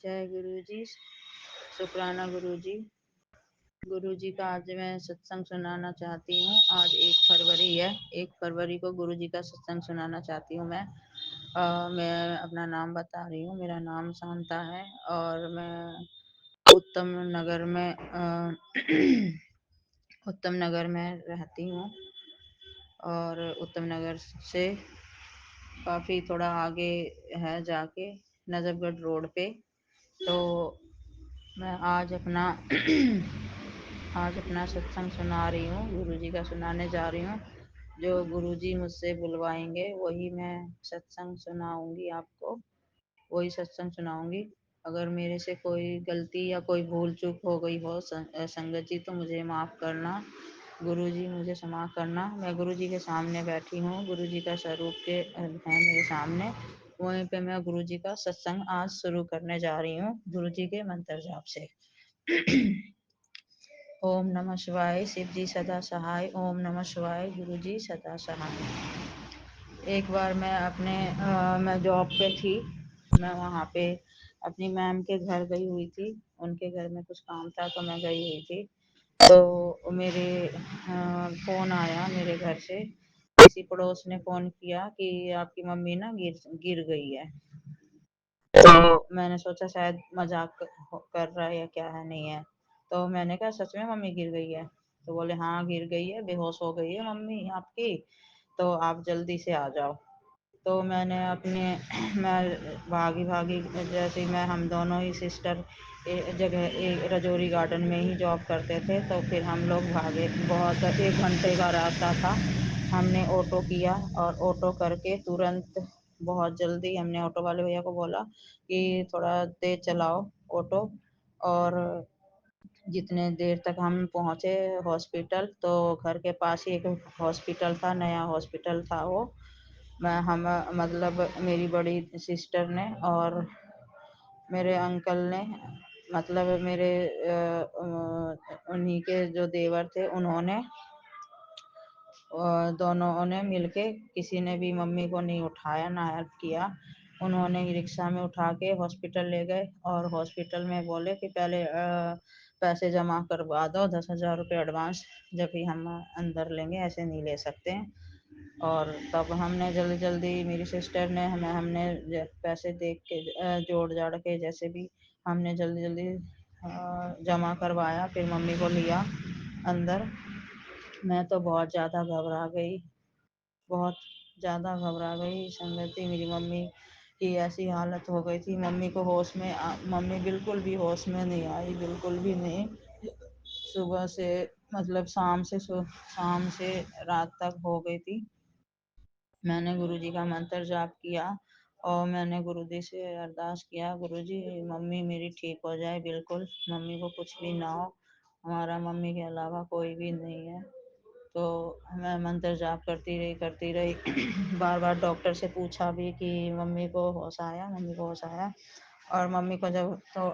जय गुरु जी। शुक्राना गुरु जी। गुरु जी का आज मैं सत्संग सुनाना चाहती हूँ। आज 1 फरवरी है। 1 फरवरी को गुरु जी का सत्संग सुनाना चाहती हूँ मैं अपना नाम बता रही हूँ। मेरा नाम शांता है और मैं उत्तम नगर में उत्तम नगर में रहती हूँ और उत्तम नगर से काफ़ी थोड़ा आगे है जाके नजफगढ़ रोड पे। तो मैं आज अपना सत्संग सुना रही हूँ, गुरु जी का सुनाने जा रही हूँ। जो गुरु जी मुझसे बुलवाएंगे वही मैं सत्संग सुनाऊंगी, आपको वही सत्संग सुनाऊंगी। अगर मेरे से कोई गलती या कोई भूल चूक हो गई हो संगत जी तो मुझे माफ़ करना। गुरु जी मुझे क्षमा करना। मैं गुरु जी के सामने बैठी हूँ, गुरु जी का स्वरूप के है मेरे सामने। वहीं पे मैं गुरु जी का सत्संग आज शुरू करने जा रही हूँ गुरु जी के मंत्र जाप से। ओम नमः शिवाय, शिव जी सदा सहाय। ओम नमः शिवाय, गुरु जी सदा सहाय। एक बार मैं जॉब पे थी। मैं वहाँ पे अपनी मैम के घर गई हुई थी। उनके घर में कुछ काम था तो मैं गई हुई थी। तो मेरे फ़ोन आया मेरे घर से। किसी पड़ोस ने फ़ोन किया कि आपकी मम्मी ना गिर गई है। तो मैंने सोचा शायद मजाक कर रहा है या क्या है, नहीं है। तो मैंने कहा सच में मम्मी गिर गई है? तो बोले हाँ गिर गई है, बेहोश हो गई है मम्मी आपकी, तो आप जल्दी से आ जाओ। तो मैं भागी भागी, जैसे ही हम दोनों ही सिस्टर एक रजौरी गार्डन में ही जॉब करते थे। तो फिर हम लोग भागे, बहुत 1 घंटे का रास्ता था। हमने ऑटो किया और ऑटो करके तुरंत बहुत जल्दी हमने ऑटो वाले भैया को बोला कि थोड़ा तेज चलाओ ऑटो। और जितने देर तक हम पहुँचे हॉस्पिटल, तो घर के पास ही एक हॉस्पिटल था, नया हॉस्पिटल था वो। मैं हम मतलब मेरी बड़ी सिस्टर ने और मेरे अंकल ने, मतलब मेरे उन्हीं के जो देवर थे उन्होंने, दोनों ने मिलके, किसी ने भी मम्मी को नहीं उठाया ना हेल्प किया। उन्होंने ही रिक्शा में उठा के हॉस्पिटल ले गए और हॉस्पिटल में बोले कि पहले पैसे जमा करवा दो, 10,000 रुपये एडवांस, जब भी हम अंदर लेंगे, ऐसे नहीं ले सकते हैं। और तब हमने जल्दी जल्दी, मेरी सिस्टर ने हमने पैसे देख के जोड़ जाड़ के जैसे भी हमने जल्दी जल्दी जमा करवाया। फिर मम्मी को लिया अंदर। मैं तो बहुत ज़्यादा घबरा गई, बहुत ज़्यादा घबरा गई संगति। मेरी मम्मी की ऐसी हालत हो गई थी, मम्मी को मम्मी बिल्कुल भी होश में नहीं आई, बिल्कुल भी नहीं। सुबह से मतलब शाम से रात तक हो गई थी। मैंने गुरुजी का मंत्र जाप किया और मैंने गुरुजी से अरदास किया, गुरुजी मम्मी मेरी ठीक हो जाए, बिल्कुल मम्मी को कुछ भी ना हो, हमारा मम्मी के अलावा कोई भी नहीं है। तो मैं मंत्र जाप करती रही बार बार डॉक्टर से पूछा भी कि मम्मी को होश आया, मम्मी को होश आया। और मम्मी को जब तो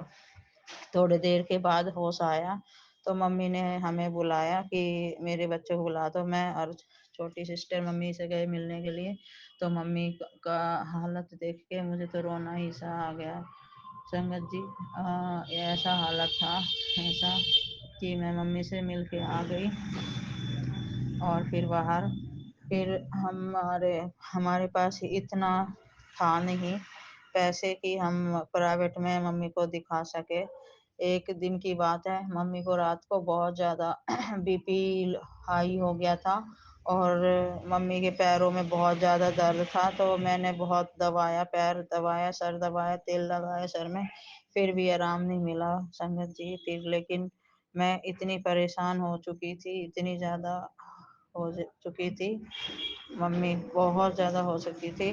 थोड़ी देर के बाद होश आया तो मम्मी ने हमें बुलाया कि मेरे बच्चे को बुला दो। मैं और छोटी सिस्टर मम्मी से गए मिलने के लिए। तो मम्मी का हालत देख के मुझे तो रोना ही सा आ गया संगत जी। ऐसा हालत था, ऐसा कि मैं मम्मी से मिल के आ गई। और फिर हमारे पास इतना था नहीं पैसे कि हम प्राइवेट में मम्मी को दिखा सके। एक दिन की बात है, मम्मी को रात को बहुत ज़्यादा बीपी हाई हो गया था और मम्मी के पैरों में बहुत ज़्यादा दर्द था। तो मैंने बहुत दबाया, पैर दबाया, सर दबाया, तेल लगाया सर में, फिर भी आराम नहीं मिला संगत जी। फिर लेकिन मैं इतनी परेशान हो चुकी थी, इतनी ज़्यादा हो चुकी थी, मम्मी बहुत ज़्यादा हो चुकी थी।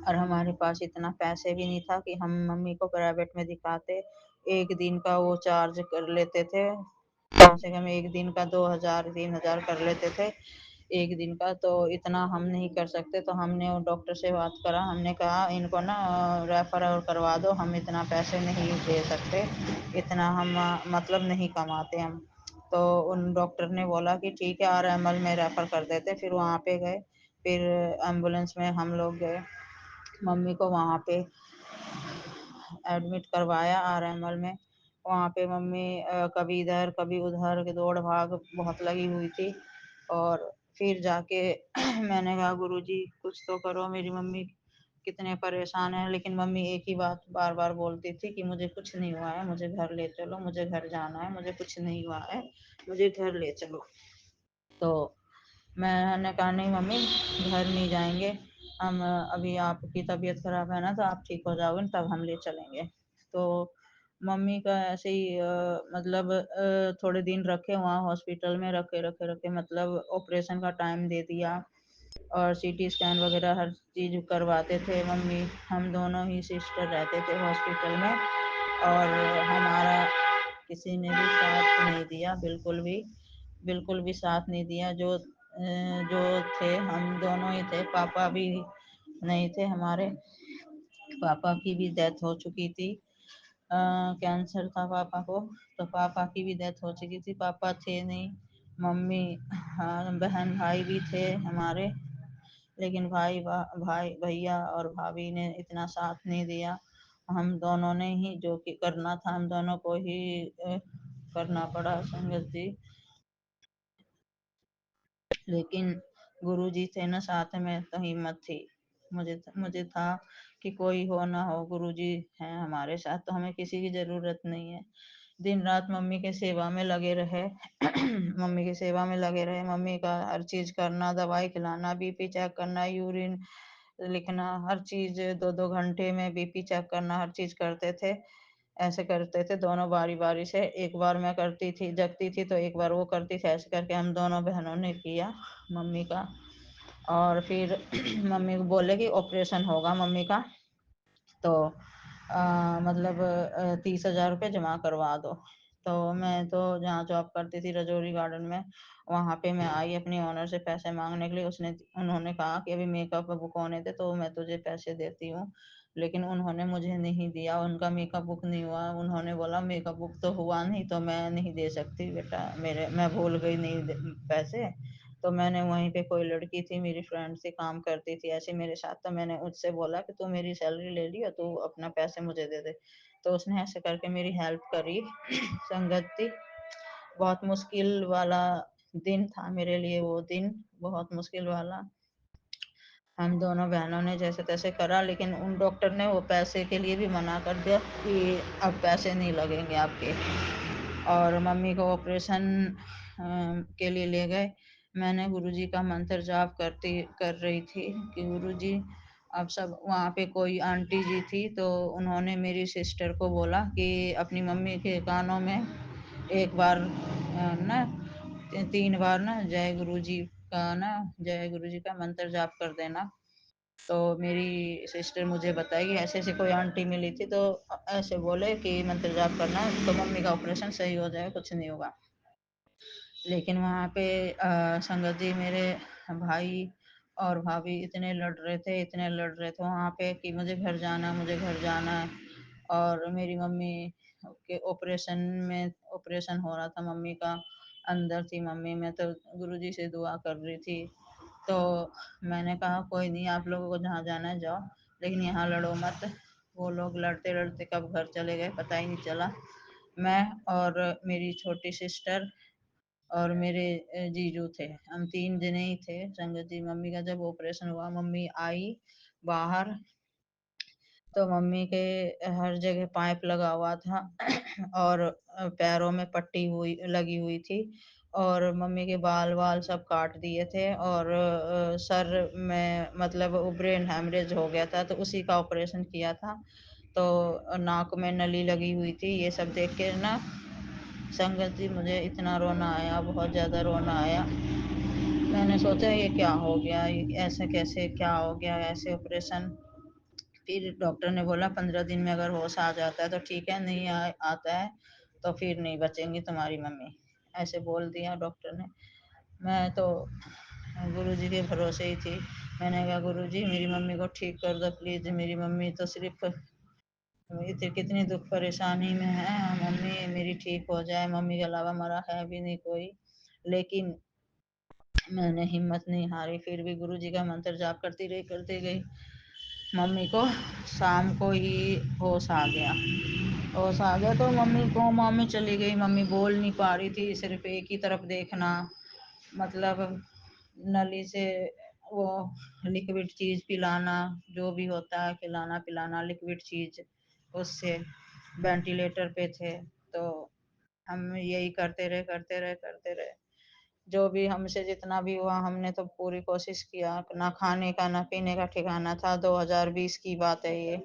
और हमारे पास इतना पैसे भी नहीं था कि हम मम्मी को प्राइवेट में दिखाते। एक दिन का वो चार्ज कर लेते थे, कम से कम एक दिन का 2,000 3,000 कर लेते थे एक दिन का। तो इतना हम नहीं कर सकते। तो हमने वो डॉक्टर से बात करा, हमने कहा इनको ना रेफर और करवा दो, हम इतना पैसे नहीं दे सकते, इतना हम मतलब नहीं कमाते हम। तो उन डॉक्टर ने बोला कि ठीक है RML में रेफ़र कर देते। फिर वहाँ पे गए, फिर एम्बुलेंस में हम लोग गए, मम्मी को वहाँ पे एडमिट करवाया आरएमएल में। वहाँ पे मम्मी कभी इधर कभी उधर की दौड़ भाग बहुत लगी हुई थी। और फिर जाके मैंने कहा गुरुजी कुछ तो करो, मेरी मम्मी कितने परेशान है। लेकिन मम्मी एक ही बात बार बार बोलती थी कि मुझे कुछ नहीं हुआ है, मुझे घर ले चलो, मुझे घर जाना है, मुझे कुछ नहीं हुआ है, मुझे घर ले चलो। तो मैंने कहा नहीं मम्मी, घर नहीं जाएंगे हम, अभी आपकी तबीयत खराब है ना, तो आप ठीक हो जाओगे तब हम ले चलेंगे। तो मम्मी का ऐसे ही मतलब थोड़े दिन रखे वहाँ हॉस्पिटल में, रखे रखे रखे मतलब ऑपरेशन का टाइम दे दिया। और सीटी स्कैन वगैरह हर चीज़ करवाते थे मम्मी। हम दोनों ही सिस्टर रहते थे हॉस्पिटल में, और हमारा किसी ने भी साथ नहीं दिया, बिल्कुल भी साथ नहीं दिया। जो थे हम दोनों ही थे, पापा भी नहीं थे हमारे। पापा की भी डेथ हो चुकी थी, कैंसर था पापा को, तो पापा की भी डेथ हो चुकी थी, पापा थे नहीं। मम्मी, हाँ, बहन भाई भी थे हमारे, लेकिन भाई भैया और भाभी ने इतना साथ नहीं दिया। हम दोनों ने ही जो कि करना था, हम दोनों को ही करना पड़ा संगत जी। लेकिन गुरुजी थे ना साथ में, तो हिम्मत थी। मुझे था कि कोई हो ना हो, गुरुजी हैं हमारे साथ, तो हमें किसी की जरूरत नहीं है। दिन रात मम्मी के सेवा में लगे रहे मम्मी की सेवा में लगे रहे, मम्मी का हर चीज करना, दवाई खिलाना, बीपी चेक करना, यूरिन लिखना, हर चीज 2-2 घंटे में बीपी चेक करना, हर चीज करते थे। ऐसे करते थे दोनों बारी बारी से, एक बार मैं करती थी, जगती थी तो एक बार वो करती थी, ऐसे करके हम दोनों बहनों ने किया मम्मी का। और फिर मम्मी को बोले कि ऑपरेशन होगा मम्मी का, तो मतलब 30,000 रुपये जमा करवा दो। तो मैं तो जहाँ जॉब करती थी रजौरी गार्डन में, वहाँ पे मैं आई अपनी ओनर से पैसे मांगने के लिए। उन्होंने कहा कि अभी मेकअप बुक होने थे तो मैं तुझे पैसे देती हूँ, लेकिन उन्होंने मुझे नहीं दिया, उनका मेकअप बुक नहीं हुआ। उन्होंने बोला मेकअप बुक तो हुआ नहीं तो मैं नहीं दे सकती बेटा, मैं भूल गई नहीं पैसे। तो मैंने वहीं पे, कोई लड़की थी मेरी फ्रेंड से काम करती थी ऐसे मेरे साथ, तो मैंने उससे बोला कि तू मेरी सैलरी ले ली और तू अपना पैसे मुझे दे दे। तो उसने ऐसे करके मेरी हेल्प करी संगत थी। बहुत मुश्किल वाला दिन था मेरे लिए वो दिन, बहुत मुश्किल वाला। हम दोनों बहनों ने जैसे तैसे करा, लेकिन उन डॉक्टर ने वो पैसे के लिए भी मना कर दिया कि अब पैसे नहीं लगेंगे आपके। और मम्मी को ऑपरेशन के लिए ले गए। मैंने गुरुजी का मंत्र जाप कर रही थी कि गुरुजी, अब सब वहाँ पे कोई आंटी जी थी, तो उन्होंने मेरी सिस्टर को बोला कि अपनी मम्मी के कानों में एक बार ना 3 बार ना जय गुरु जी का ना जय गुरु जी का मंत्र जाप कर देना। तो मेरी सिस्टर मुझे बताई ऐसे ऐसे कोई आंटी मिली थी, तो ऐसे बोले कि मंत्र जाप करना तो मम्मी का ऑपरेशन सही हो जाएगा, कुछ नहीं होगा। लेकिन वहाँ पे संगत जी, मेरे भाई और भाभी इतने लड़ रहे थे, इतने लड़ रहे थे वहाँ पे कि मुझे घर जाना है, मुझे घर जाना है। और मेरी मम्मी के ऑपरेशन हो रहा था मम्मी का, अंदर थी मम्मी, मैं तो गुरुजी से दुआ कर रही थी। तो मैंने कहा कोई नहीं, आप लोगों को जहाँ जाना है जाओ, लेकिन यहाँ लड़ो मत। वो लोग लड़ते लड़ते कब घर चले गए पता ही नहीं चला। मैं और मेरी छोटी सिस्टर और मेरे जीजू थे, हम 3 जने ही थे संगत जी। मम्मी का जब ऑपरेशन हुआ, मम्मी आई बाहर, तो मम्मी के हर जगह पाइप लगा हुआ था और पैरों में पट्टी हुई लगी हुई थी, और मम्मी के बाल वाल सब काट दिए थे, और सर में मतलब ब्रेन हेमरेज हो गया था, तो उसी का ऑपरेशन किया था। तो नाक में नली लगी हुई थी। ये सब देख के ना संगत जी मुझे इतना रोना आया, बहुत ज़्यादा रोना आया। मैंने सोचा ये क्या हो गया, ये ऐसे कैसे, क्या हो गया ऐसे ऑपरेशन। फिर डॉक्टर ने बोला 15 दिन में अगर होश आ जाता है तो ठीक है, नहीं आता है तो फिर नहीं बचेंगी तुम्हारी मम्मी, ऐसे बोल दिया डॉक्टर ने। मैं तो गुरुजी के भरोसे ही थी। मैंने कहा गुरुजी मेरी मम्मी को ठीक कर दो प्लीज, मेरी मम्मी तो सिर्फ इतनी कितनी दुख परेशानी में है, मम्मी मेरी ठीक हो जाए, मम्मी के अलावा मरा है भी नहीं कोई। लेकिन मैंने हिम्मत नहीं हारी, फिर भी गुरुजी का मंत्र जाप करती रही, करती गई। मम्मी को शाम को ही होश आ गया। होश आ गया तो मम्मी कोमा में चली गई, मम्मी बोल नहीं पा रही थी, सिर्फ एक ही तरफ देखना, मतलब नली से वो लिक्विड चीज़ पिलाना, जो भी होता है खिलाना पिलाना लिक्विड चीज़, उससे वेंटिलेटर पे थे। तो हम यही करते रहे, जो भी हमसे जितना भी हुआ हमने तो पूरी कोशिश किया। ना खाने का ना पीने का ठिकाना था। 2020 की बात है ये,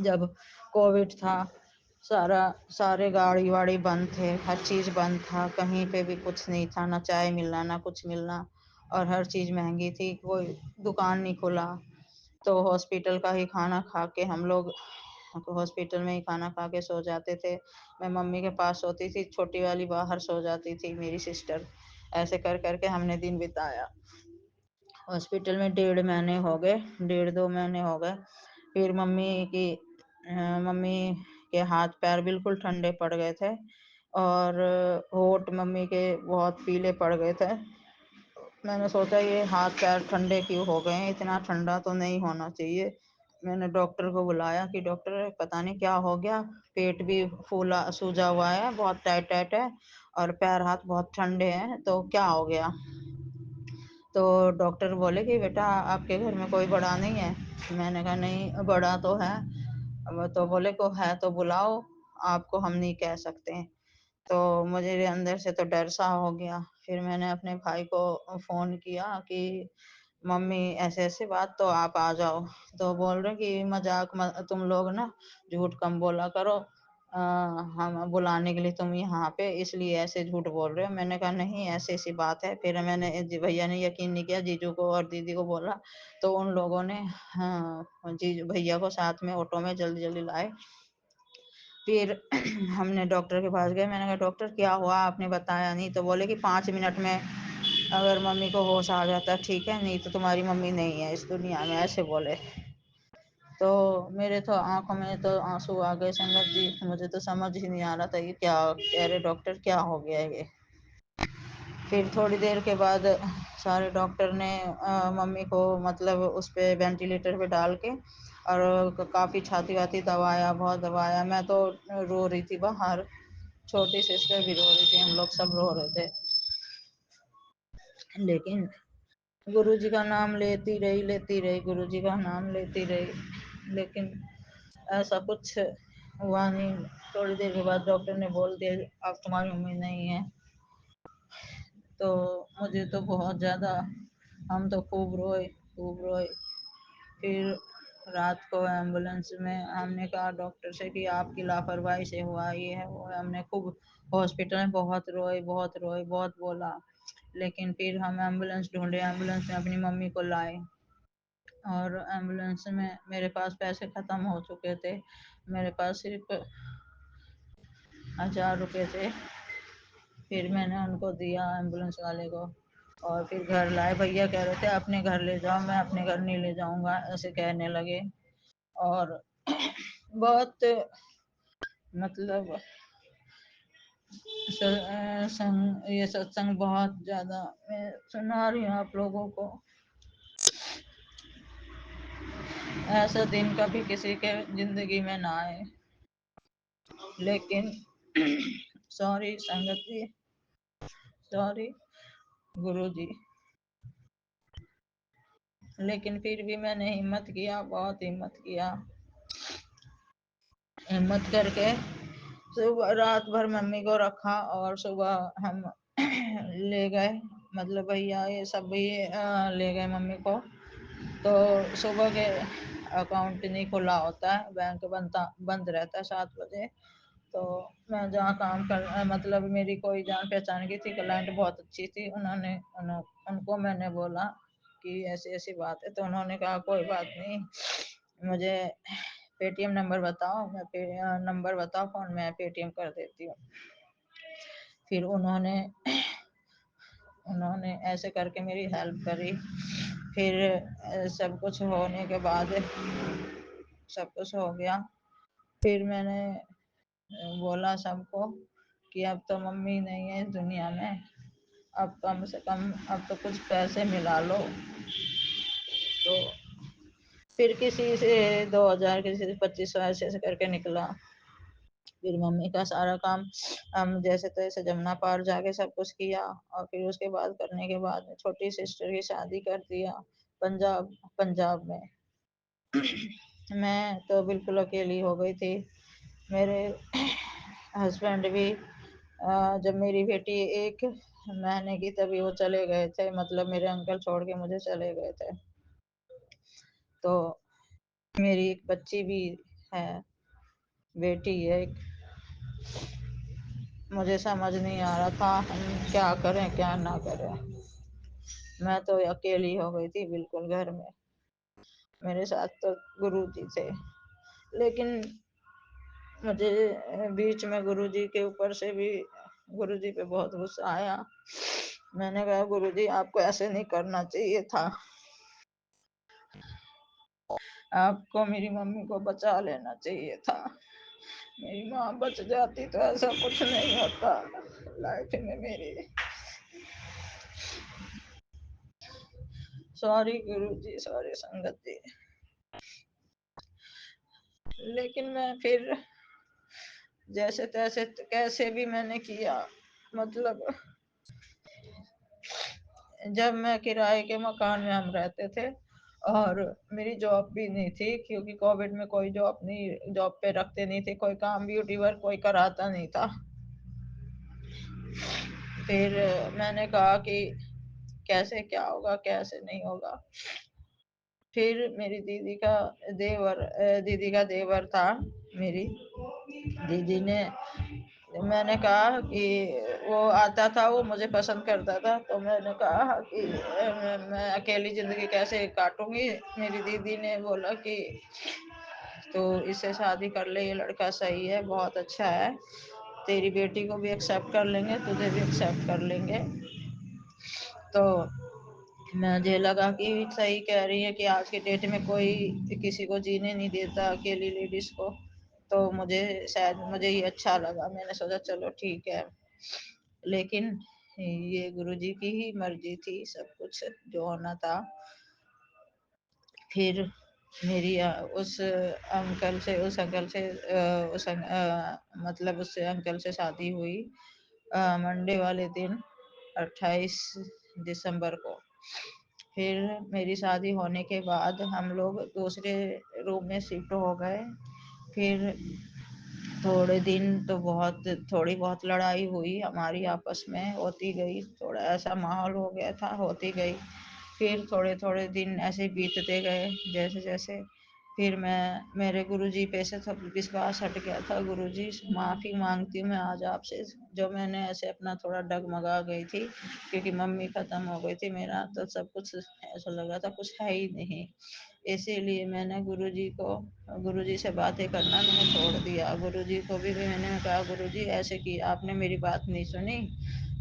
जब कोविड था। सारे गाड़ी वाड़ी बंद थे, हर चीज़ बंद था, कहीं पे भी कुछ नहीं था, ना चाय मिलना ना कुछ मिलना, और हर चीज़ महंगी थी, कोई दुकान नहीं खुला। तो हॉस्पिटल का ही खाना खा के हम लोग हॉस्पिटल में ही खाना खा के सो जाते थे। मैं मम्मी के पास सोती थी, छोटी वाली बाहर सो जाती थी, मेरी सिस्टर। ऐसे कर करके हमने दिन बिताया। हॉस्पिटल में 1.5 महीने हो गए, 1.5 2 महीने हो गए। फिर मम्मी के हाथ पैर बिल्कुल ठंडे पड़ गए थे, और होंठ मम्मी के बहुत पीले पड़ गए थे। मैंने सोचा ये हाथ पैर ठंडे क्यों हो गए हैं, इतना ठंडा तो नहीं होना चाहिए। मैंने डॉक्टर को बुलाया कि डॉक्टर पता नहीं क्या हो गया, पेट भी फूला सूजा हुआ है, बहुत टाइट टाइट है, और पैर हाथ बहुत ठंडे हैं, तो क्या हो गया। तो डॉक्टर बोले कि बेटा आपके घर में कोई बड़ा नहीं है। मैंने कहा नहीं, बड़ा तो है। अब तो बोले को है तो बुलाओ, आपको हम नहीं कह सकते। तो मुझे अंदर से तो डर सा हो गया। फिर मैंने अपने भाई को फ़ोन किया कि मम्मी ऐसे ऐसे बात, तो आप आ जाओ। तो बोल रहे कि मजाक तुम लोग ना झूठ कम बोला करो, हम बुलाने के लिए तुम यहाँ पे इसलिए ऐसे झूठ बोल रहे हो। मैंने कहा नहीं ऐसी ऐसी बात है। फिर मैंने भैया ने यकीन नहीं किया, जीजू को और दीदी को बोला, तो उन लोगों ने हाँ जीजू भैया को साथ में ऑटो में जल्दी जल्दी लाए। फिर हमने डॉक्टर के पास गए। मैंने कहा डॉक्टर क्या हुआ, आपने बताया नहीं। तो बोले कि 5 मिनट में अगर मम्मी को होश आ जाता ठीक है, नहीं तो तुम्हारी मम्मी नहीं है इस दुनिया में, ऐसे बोले। तो मेरे तो आंखों में तो आंसू आ गए संगत जी, मुझे तो समझ ही नहीं आ रहा था ये क्या कह रहे डॉक्टर, क्या हो गया ये। फिर थोड़ी देर के बाद सारे डॉक्टर ने मम्मी को मतलब उस पे वेंटिलेटर पे डाल के, और काफ़ी छाती वाती दबाया, बहुत दबाया। मैं तो रो रही थी बाहर, छोटी सिस्टर भी रो रही थी, हम लोग सब रो रहे थे। लेकिन गुरुजी का नाम लेती रही, गुरुजी का नाम लेती रही, लेकिन ऐसा कुछ हुआ नहीं। थोड़ी देर के बाद डॉक्टर ने बोल दिया अब तुम्हारी उम्मीद नहीं है। तो मुझे तो बहुत ज़्यादा, हम तो खूब रोए खूब रोए। फिर रात को एम्बुलेंस में हमने कहा डॉक्टर से कि आपकी लापरवाही से हुआ ये है वो है। हमने खूब हॉस्पिटल में बहुत रोए बहुत बोला। लेकिन फिर हम एम्बुलेंस ढूंढे, एम्बुलेंस में अपनी मम्मी को लाए, और एम्बुलेंस में मेरे पास पैसे ख़त्म हो चुके थे। मेरे पास सिर्फ 1000 रुपये थे। फिर मैंने उनको दिया एम्बुलेंस वाले को, और फिर घर लाए। भैया कह रहे थे अपने घर ले जाओ, मैं अपने घर नहीं ले जाऊंगा, ऐसे कहने लगे। और बहुत मतलब ये सत्संग बहुत ज़्यादा मैं सुना रही हूँ आप लोगों को। ऐसा दिन कभी किसी के ज़िंदगी में ना आए। लेकिन सॉरी संगत जी, सॉरी गुरु जी। लेकिन फिर भी मैंने हिम्मत किया, बहुत हिम्मत किया। हिम्मत करके सुबह रात भर मम्मी को रखा, और सुबह हम ले गए, मतलब भैया ये सब भी ले गए मम्मी को। तो सुबह के अकाउंट नहीं खुला होता है, बैंक बंद रहता है 7 बजे। तो मैं जहाँ काम कर मतलब मेरी कोई जान पहचान की थी, क्लाइंट बहुत अच्छी थी, उनको मैंने बोला कि ऐसी ऐसी बात है। तो उन्होंने कहा कोई बात नहीं, मुझे पेटीएम नंबर बताओ, नंबर बताओ फ़ोन में पेटीएम कर देती हूँ। फिर उन्होंने उन्होंने ऐसे करके मेरी हेल्प करी। फिर सब कुछ होने के बाद सब कुछ हो गया। फिर मैंने बोला सबको कि अब तो मम्मी नहीं है इस दुनिया में, अब कम से कम अब तो कुछ पैसे मिला लो। तो फिर किसी से 2000, किसी से 2500, ऐसे ऐसे करके निकला। फिर मम्मी का सारा काम हम जैसे तैसे जमुना पार जाके सब कुछ किया, और फिर उसके बाद करने के बाद छोटी सिस्टर की शादी कर दिया पंजाब पंजाब में। मैं तो बिल्कुल अकेली हो गई थी। मेरे हस्बैंड भी जब मेरी बेटी 1 महीने की तभी वो चले गए थे, मतलब मेरे अंकल छोड़ के मुझे चले गए थे। तो मेरी एक बच्ची भी है, बेटी है एक। मुझे समझ नहीं आ रहा था हम क्या करें क्या ना करें। मैं तो अकेली हो गई थी बिल्कुल घर में। मेरे साथ तो गुरुजी थे, लेकिन मुझे बीच में गुरुजी के ऊपर से भी गुरुजी पे बहुत गुस्सा आया। मैंने कहा गुरुजी आपको ऐसे नहीं करना चाहिए था, आपको मेरी मम्मी को बचा लेना चाहिए था। मेरी माँ बच जाती तो ऐसा कुछ नहीं होता लाइफ में मेरी। सॉरी गुरुजी, सॉरी संगत जी। लेकिन मैं फिर जैसे तैसे कैसे भी मैंने किया। मतलब जब मैं किराए के मकान में हम रहते थे, और मेरी जॉब भी नहीं थी, क्योंकि कोविड में कोई जॉब नहीं, जॉब पे रखते नहीं थे, कोई काम ब्यूटी वर्क कोई कराता नहीं था। फिर मैंने कहा कि कैसे क्या होगा कैसे नहीं होगा। फिर मेरी दीदी का देवर था। मेरी दीदी ने, मैंने कहा कि वो आता था, वो मुझे पसंद करता था, तो मैंने कहा कि मैं अकेली जिंदगी कैसे काटूंगी। मेरी दीदी ने बोला कि तो इससे शादी कर ले, ये लड़का सही है, बहुत अच्छा है, तेरी बेटी को भी एक्सेप्ट कर लेंगे, तुझे भी एक्सेप्ट कर लेंगे। तो मुझे लगा कि सही कह रही है कि आज के डेट में कोई किसी को जीने नहीं देता, अकेली लेडीज को। तो मुझे शायद मुझे ये अच्छा लगा, मैंने सोचा चलो ठीक है। लेकिन ये गुरुजी की ही मर्जी थी, सब कुछ जो होना था। फिर मेरी मतलब उससे अंकल से शादी हुई मंडे वाले दिन, 28 दिसंबर को। फिर मेरी शादी होने के बाद हम लोग दूसरे रूम में शिफ्ट हो गए। फिर थोड़े दिन तो थोड़ी बहुत लड़ाई हुई हमारी आपस में, होती गई, थोड़ा ऐसा माहौल हो गया था, होती गई। फिर थोड़े थोड़े दिन ऐसे बीतते गए जैसे जैसे। फिर मेरे गुरुजी पे से सब विश्वास हट गया था। गुरुजी माफ़ी मांगती हूँ मैं आज आपसे, जो मैंने ऐसे अपना थोड़ा डगमगा गई थी, क्योंकि मम्मी ख़त्म हो गई थी, मेरा तो सब कुछ ऐसा लगा था कुछ है ही नहीं। इसीलिए मैंने गुरुजी से बातें करना मैंने छोड़ दिया। गुरुजी को भी मैंने कहा गुरुजी ऐसे कि आपने मेरी बात नहीं सुनी,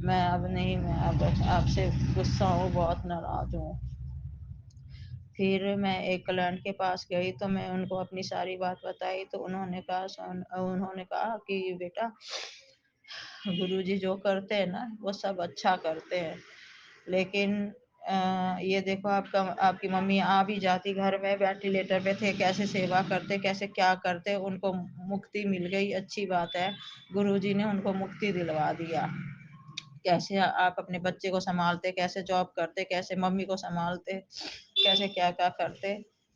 मैं अब नहीं, मैं अब आपसे गुस्सा हूँ, बहुत नाराज हूँ। फिर मैं एक क्लाइंट के पास गई तो मैं उनको अपनी सारी बात बताई, तो उन्होंने कहा कि बेटा गुरुजी जो करते हैं ना वो सब अच्छा करते हैं, लेकिन ये देखो आपकी मम्मी आ भी जाती, घर में वेंटिलेटर पे थे, कैसे सेवा करते, कैसे क्या करते, उनको मुक्ति मिल गई, अच्छी बात है। गुरुजी ने उनको मुक्ति दिलवा दिया। कैसे आप अपने बच्चे को संभालते, कैसे जॉब करते, कैसे मम्मी को संभालते, कैसे क्या क्या करते,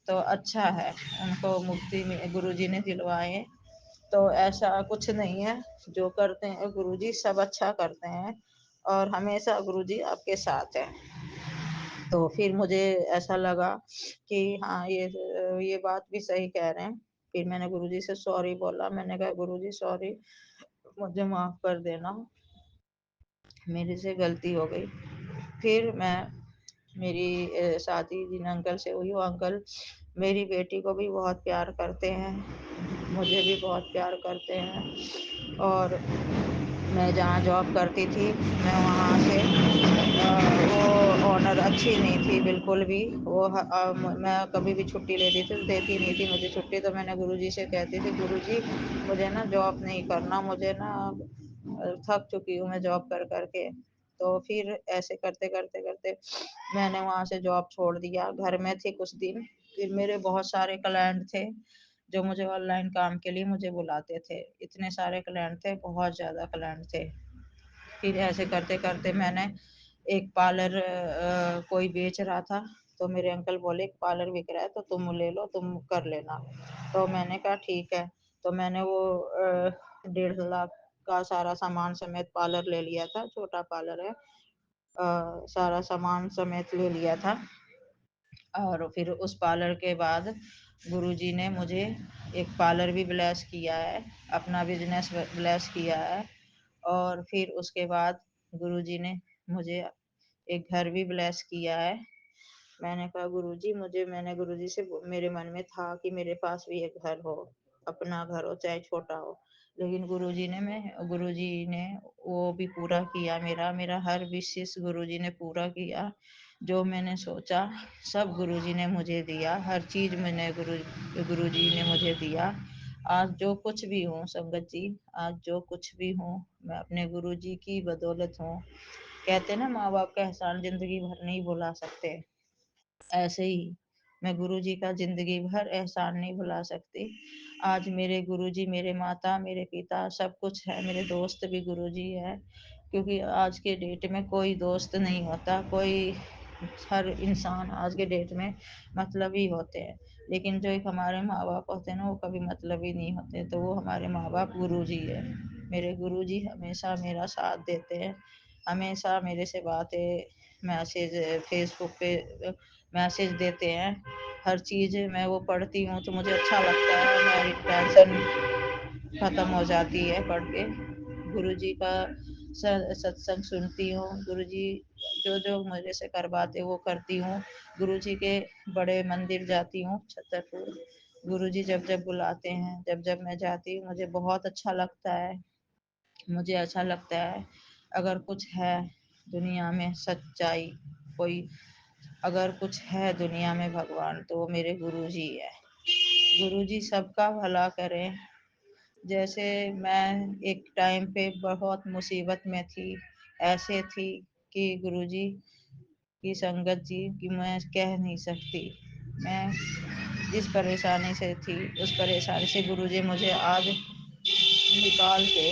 तो अच्छा है, उनको मुक्ति में गुरुजी ने दिलवाए। तो ऐसा कुछ नहीं है, जो करते हैं गुरुजी सब अच्छा करते हैं, और हमेशा गुरुजी आपके साथ है। तो फिर मुझे ऐसा लगा कि हाँ ये बात भी सही कह रहे हैं। फिर मैंने गुरुजी से सॉरी बोला, मैंने कहा गुरुजी सॉरी, मुझे माफ़ कर देना, मेरे से गलती हो गई। फिर मेरी शादी जिन अंकल से हुई, वो अंकल मेरी बेटी को भी बहुत प्यार करते हैं, मुझे भी बहुत प्यार करते हैं। और मैं जहाँ जॉब करती थी, मैं वहाँ से वो ओनर अच्छी नहीं थी बिल्कुल भी। मैं कभी भी छुट्टी लेती थी तो देती नहीं थी मुझे छुट्टी। तो मैंने गुरुजी से कहती थी गुरुजी मुझे ना जॉब नहीं करना, मुझे ना थक चुकी हूँ मैं जॉब कर करके। तो फिर ऐसे करते करते करते मैंने वहाँ से जॉब छोड़ दिया, घर में थी कुछ दिन। फिर मेरे बहुत सारे क्लाइंट थे जो मुझे ऑनलाइन काम के लिए मुझे बुलाते थे। इतने सारे क्लाइंट थे, बहुत ज़्यादा क्लाइंट थे। फिर ऐसे करते करते मैंने एक पार्लर कोई बेच रहा था, तो मेरे अंकल बोले पार्लर बिक रहा है तो तुम ले लो, तुम कर लेना। तो मैंने कहा ठीक है। तो मैंने वो 1.5 लाख का सारा सामान समेत पार्लर ले लिया था, छोटा पार्लर है। सारा सामान समेत ले लिया था। और फिर उस पार्लर के बाद गुरुजी ने मुझे एक पार्लर भी ब्लेस किया है, अपना बिजनेस ब्लेस किया है। और फिर उसके बाद गुरुजी ने मुझे एक घर भी ब्लेस किया है। मैंने कहा गुरुजी, मैंने गुरुजी से मेरे मन में था कि मेरे पास भी एक घर हो, अपना घर हो चाहे छोटा हो। लेकिन गुरुजी ने वो भी पूरा किया, मेरा हर विशेष गुरुजी ने पूरा किया। जो मैंने सोचा सब गुरुजी ने मुझे दिया, हर चीज गुरुजी ने मुझे दिया। आज जो कुछ भी हूँ संगत जी, आज जो कुछ भी हूँ मैं अपने गुरुजी की बदौलत हूँ। कहते ना, माँ बाप का एहसान जिंदगी भर नहीं भुला सकते, ऐसे ही मैं गुरुजी का जिंदगी भर एहसान नहीं भुला सकती। आज मेरे गुरुजी, मेरे माता, मेरे पिता सब कुछ है, मेरे दोस्त भी गुरुजी है। क्योंकि आज के डेट में कोई दोस्त नहीं होता, कोई, हर इंसान आज के डेट में मतलबी होते हैं। लेकिन जो एक हमारे माँ बाप होते हैं ना, वो कभी मतलबी नहीं होते। तो वो हमारे माँ बाप गुरुजी है। मेरे गुरुजी हमेशा मेरा साथ देते हैं, हमेशा मेरे से बातें, मैसेज फेसबुक पे मैसेज देते हैं। हर चीज़ मैं वो पढ़ती हूँ तो मुझे अच्छा लगता है, मेरी टेंशन ख़त्म हो जाती है पढ़ के। गुरुजी का सत्संग सुनती हूँ, गुरुजी जो जो मेरे से करवाते वो करती हूँ। गुरुजी के बड़े मंदिर जाती हूँ, छतरपुर। गुरुजी जब जब बुलाते हैं, जब जब मैं जाती हूँ, मुझे बहुत अच्छा लगता है। मुझे अच्छा लगता है, अगर कुछ है दुनिया में सच्चाई, कोई अगर कुछ है दुनिया में भगवान, तो वो मेरे गुरुजी है। गुरुजी सबका भला करें। जैसे मैं एक टाइम पे बहुत मुसीबत में थी, ऐसे थी कि गुरुजी की संगत जी कि मैं कह नहीं सकती। मैं जिस परेशानी से थी, उस परेशानी से गुरुजी मुझे आज निकाल के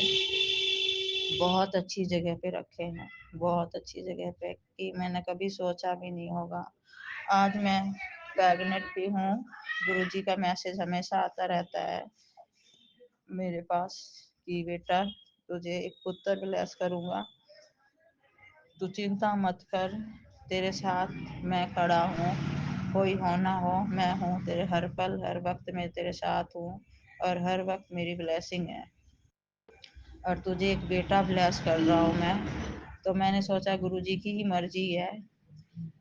बहुत अच्छी जगह पे रखे हैं, बहुत अच्छी जगह पे कि मैंने कभी सोचा भी नहीं होगा। आज मैं प्रेग्नेंट भी हूँ। गुरुजी का मैसेज हमेशा आता रहता है मेरे पास कि बेटा तुझे एक पुत्र ब्लेस करूँगा, तू चिंता मत कर, तेरे साथ मैं खड़ा हूँ। कोई हो ना हो, मैं हूँ तेरे हर पल हर वक्त, मैं तेरे साथ हूँ। और हर वक्त मेरी ब्लेसिंग है। और तुझे एक बेटा ब्लेस कर रहा हूँ मैं। तो मैंने सोचा गुरुजी की ही मर्जी है।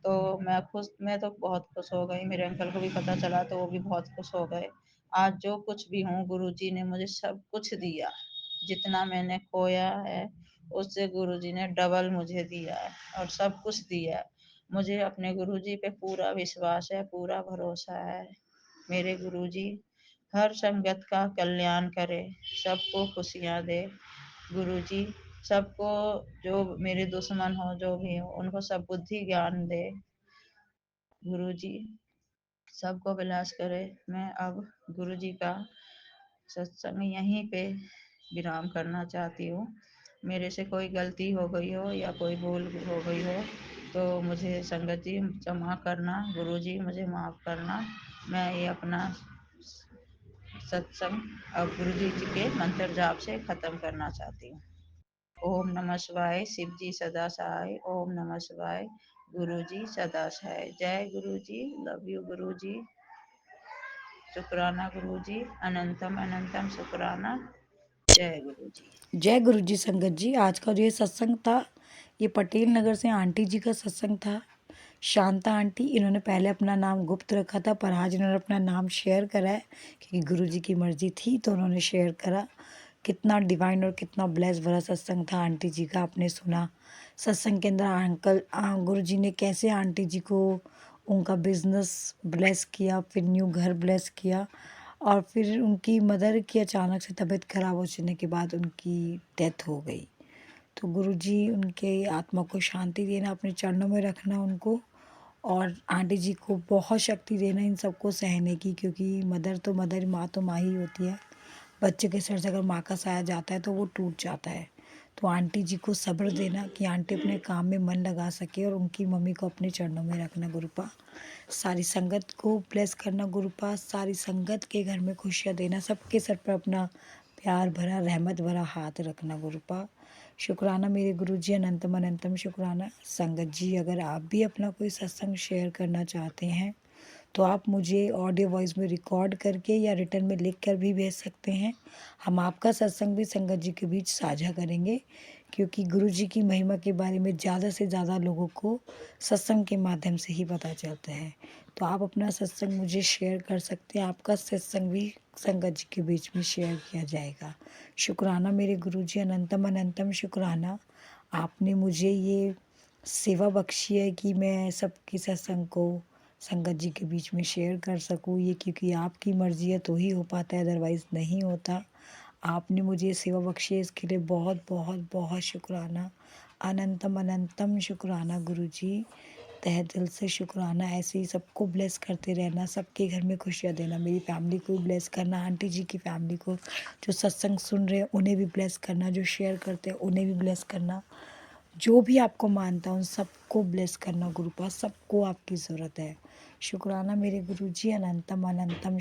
तो मैं तो बहुत खुश हो गई। मेरे अंकल को भी पता चला तो वो भी बहुत खुश हो गए। आज जो कुछ भी हूँ, गुरुजी ने मुझे सब कुछ दिया। जितना मैंने खोया है उससे गुरुजी ने डबल मुझे दिया है, और सब कुछ दिया है। मुझे अपने गुरुजी पे पूरा विश्वास है, पूरा भरोसा है। मेरे गुरुजी हर संगत का कल्याण करे, सबको खुशियाँ दे। गुरुजी सबको, जो मेरे दुश्मन हो, जो भी हो, उनको सब बुद्धि ज्ञान दे। गुरुजी सबको विलास करे। मैं अब गुरुजी का सत्संग यहीं पे विराम करना चाहती हूँ। मेरे से कोई गलती हो गई हो या कोई भूल हो गई हो तो मुझे संगत जी क्षमा करना, गुरुजी मुझे माफ़ करना। मैं ये अपना सत्संग अब गुरुजी जी के मंत्र जाप से ख़त्म करना चाहती हूँ। ओम नमः शिवाय, शिव जी सदा सहाय। ओम नमः शिवाय, गुरु जी सदा सहाय। जय गुरु जी, लव यू गुरु जी, शुक्राना गुरु जी, अनंतम अनंतम शुक्राना। जय गुरु जी। जय गुरु जी। संगत जी, आज का जो ये सत्संग था, ये पटेल नगर से आंटी जी का सत्संग था, शांता आंटी। इन्होंने पहले अपना नाम गुप्त रखा था, पर आज इन्होंने अपना नाम शेयर करा है क्योंकि गुरु जी की मर्जी थी तो उन्होंने शेयर करा। कितना डिवाइन और कितना ब्लेस भरा सत्संग था आंटी जी का, आपने सुना। सत्संग के अंदर गुरु जी ने कैसे आंटी जी को उनका बिजनेस ब्लेस किया, फिर न्यू घर ब्लेस किया, और फिर उनकी मदर की अचानक से तबीयत खराब हो जाने के बाद उनकी डेथ हो गई। तो गुरुजी उनके आत्मा को शांति देना, अपने चरणों में रखना उनको, اور آنٹی جی کو بہت شکتی دینا ان سب کو سہنے کی، کیونکہ مدر تو مدر، ماں تو ماں ہی ہوتی ہے. بچے کے سر سے اگر ماں کا سایہ جاتا ہے تو وہ ٹوٹ جاتا ہے. تو آنٹی جی کو صبر دینا کہ آنٹی اپنے کام میں من لگا سکے، اور ان کی ممی کو اپنے چرنوں میں رکھنا گروپا. ساری سنگت کو بلیس کرنا گروپا. ساری سنگت کے گھر میں خوشیاں دینا. سب کے سر پر اپنا پیار بھرا، رحمت بھرا ہاتھ رکھنا گروپا. شکرانہ میرے گرو جی، اننتم اننتم شکرانہ. سنگت جی، اگر آپ بھی اپنا کوئی ستسنگ شیئر کرنا چاہتے ہیں تو آپ مجھے آڈیو وائس میں ریکارڈ کر کے یا ریٹن میں لکھ کر بھی بھیج سکتے ہیں. ہم آپ کا ستسنگ بھی سنگت جی کے بیچ ساجھا کریں گے، کیونکہ گرو جی کی مہما کے بارے میں زیادہ سے زیادہ لوگوں کو ستسنگ کے مادھیم سے ہی پتہ چلتا ہے. تو آپ اپنا ستسنگ مجھے شیئر کر سکتے ہیں. آپ کا ستسنگ بھی سنگت جی کے بیچ میں شیئر کیا جائے گا. شکرانہ میرے گرو جی، اننتم اننتم شکرانہ. آپ نے مجھے یہ سیوا بخشی ہے کہ میں سب کی ستسنگ کو سنگت جی کے بیچ میں شیئر کر سکوں. یہ کیونکہ آپ کی مرضی ہے تو ہی ہو پاتا ہے، ادروائز نہیں ہوتا. آپ نے مجھے سیوا بخشی ہے، اس کے لیے بہت بہت بہت شکرانہ. اننتم اننتم شکرانہ گرو جی، تہہ دل سے شکرانہ. ایسے ہی سب کو بلیس کرتے رہنا، سب کے گھر میں خوشیاں دینا. میری فیملی کو بھی بلیس کرنا، آنٹی جی کی فیملی کو جو ستسنگ سن رہے ہیں انہیں بھی بلیس کرنا، جو شیئر کرتے ہیں انہیں بھی بلیس کرنا. جو بھی آپ کو مانتا ہے ان سب کو بلیس کرنا گروپا. سب کو آپ کی ضرورت ہے. شکرانہ میرے گرو جی، اننتم اننتم